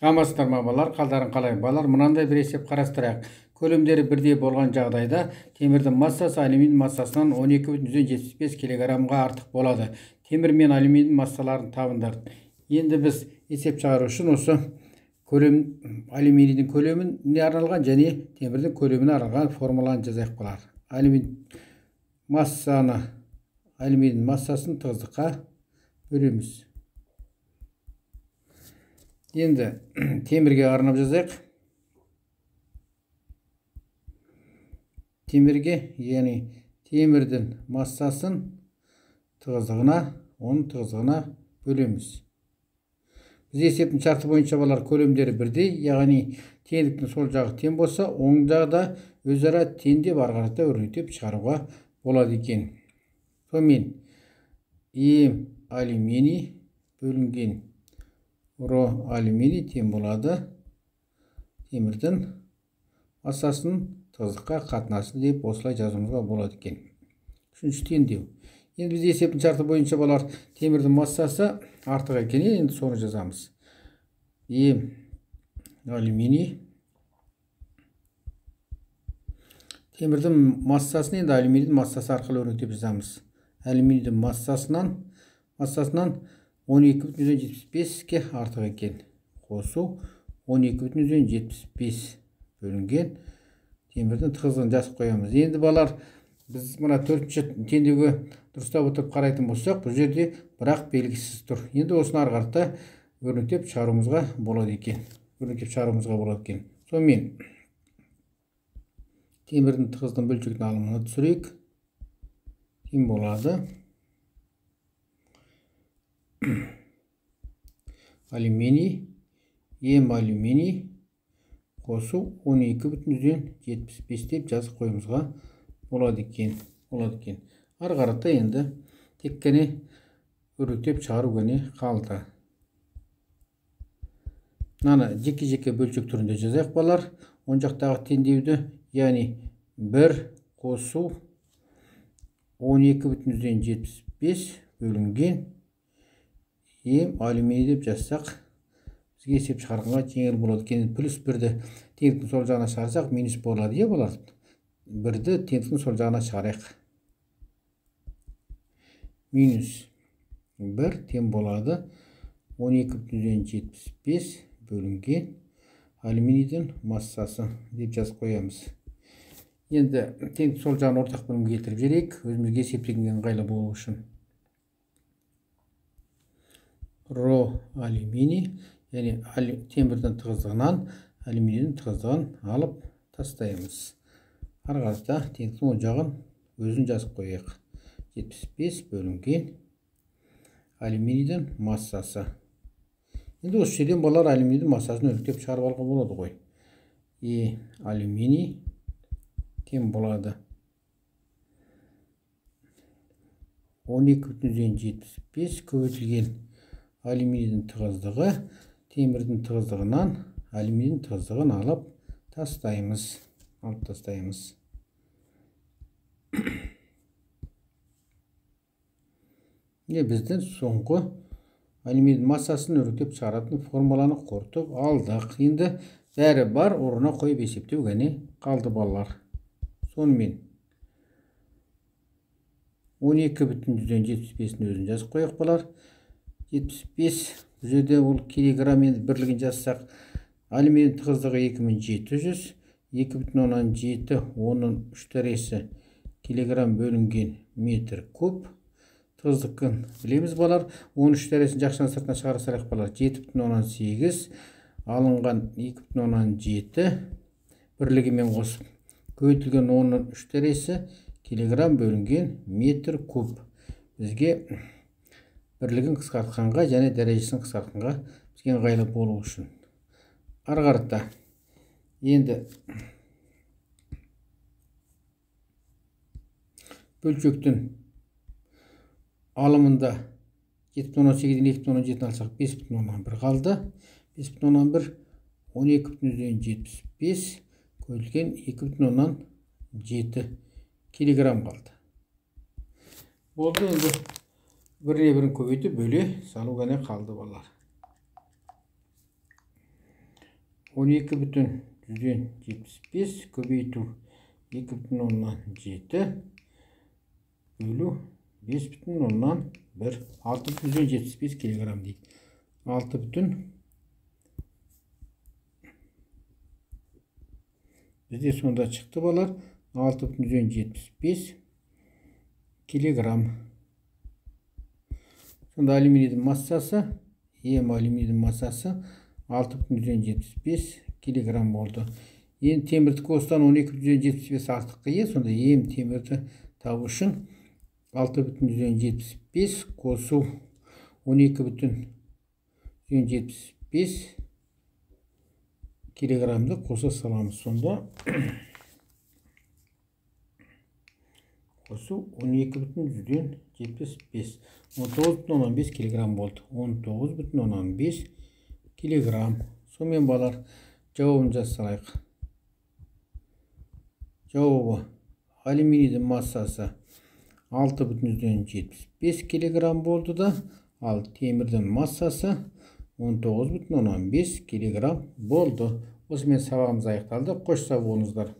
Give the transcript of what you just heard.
Амансыздар ма балалар, қалдарың қалай? Балалар, мынандай бір есеп қарастырайық. Көлемдері бірдей болған жағдайда темірдің массасы алюминий массасынан 12,75 килограммға артық болады. Темір мен алюминий массаларын табыңдар. Енді біз есеп шығару үшін осы алюминийдің көлеміне арналған және темірдің көлеміне арналған формуланы жазайық балалар. Алюминий массасын тығыздыққа бөлеміз. Енді темірге арнап жазайық. Темірге, яғни темірдің массасын оның тығыздығына бөлеміз. Біз есептің шарты бойынша балалар көлемдері бірдей, яғни теңдіктің сол жағы тең болса, оң жағы да өзара тең деп ары қарата өрнектеп шығаруға болады екен. Сонымен М алюминий бөлінген Ро алюминий тең болады темірдің массасын тығыздыққа қатынасы деп осылай жазуымызға болады екен. Үшінші теңдеу. Енді біз есептің шарты бойынша балалар темірдің массасы артық екен, енді соны жазамыз. М алюминий темірдің массасын енді алюминийдің массасы арқылы өрнектеп жазамыз. Алюминийдің массасынан 12,75-ке артық екен. Қосу 12,75 бөлінген темірдің тығыздығын жазып қоямыз. Енді балалар, біз мына төртінші теңдеуге дұрыстап отырып қарайтын болсақ, бұл жерде бірақ белгісіз тұр. Енді осыны ары қарата өрнектеп шығаруымызға болады екен. Сонымен темірдің тығыздығын бөлшектің алымына түсірейік. Тең болады алюминий, М алюминий қосу 12,75 деп жазып қойымызға болады екен. Ары қарата енді тек қана өрнектеп шығару ғана қалды. Мынаны жеке бөлшек түрінде жазайық балалар. Оң жақтағы теңдеуді, яғни 1 қосу 12,75 бөлінген М алюминий деп жазсақ, бізге есеп шығарғанға жеңіл болады екен. Плюс 1-ді теңдіктің сол жағына шығарсақ, минус болады, е балалар. 1-ді теңдіктің сол жағына шығарайық. Минус 1 тең болады 12,75 бөлінген алюминийдің массасы деп жазып қоямыз. Енді теңдік сол жағын ортақ бөлімге келтіріп жіберейік, өзімізге есептегенге ыңғайлы болу үшін. Ро алюминий, яғни темірдің тығыздығынан алюминийдің тығыздығын алып тастаймыз. Ары қарата теңдіктің оң жағын өзін жазып қояйық. 75 бөлінген алюминийдің массасы. Енді осы жерден балалар алюминийдің массасын өрнектеп шығарып алуға болады ғой. Алюминий тең болады 12,75 көбейтілген алюминийдің тығыздығы темірдің тығыздығынан алюминийдің тығыздығын алып тастаймыз. Біздің соңғы алюминийдің массасын өрнектеп шығаратын формуланы қорытып алдық. Енді бәрі бар, орнына қойып есептеу ғана қалды балалар. Сонымен 12,75-ін өзін жазып қояйық балалар. 75, бұл жерде ол килограмм енді бірлігін жазсақ, алюминий тығыздығы 2700, 2,7 оның 3 дәресі килограмм бөлінген метр куб. Тығыздықын білеміз балалар. 13 дәресін жақшаны сыртына шығарсақ балалар, 7,8 алынған 2,7 бірлігімен қосып көбейтілген 13 дәресі килограмм бөлінген метр куб. Бізге бірлігін қысқартқанға және дәрежесін қысқартқанға бізге ыңғайлы болу үшін. Ары қарата енді бөлшектің алымында 7,18-ден 2,17 алсақ 5,1 қалды. 5,1 12,75 көбейтілген 2,7 килограмм қалды. Болды, енді біріне бірін көбейтіп бөле салу ғана қалды балалар. 12,75 көбейту 2,7 бөлу 5,1 6,75 килограмм дейді. 6 бізде сонда шықты балар 6,75 килограмм. Сонда алюминийдің массасы, алюминийдің массасы 6,75 килограмм болды. Енді темірдікі осыдан 12,75 артық. Сонда темірді табу үшін 6,75 қосу 12,75 килограммды қоса саламыз. Сонда қосу 12,75 19,15 килограмм болды. 19,15 килограмм. Сонымен балар жауабын жазсалайық. Жауабы алюминийдің массасы 6,75 килограмм болды да, ал темірдің массасы 19,15 килограмм болды. Осымен сабағымыз аяқталды. Қош сау болыңыздар.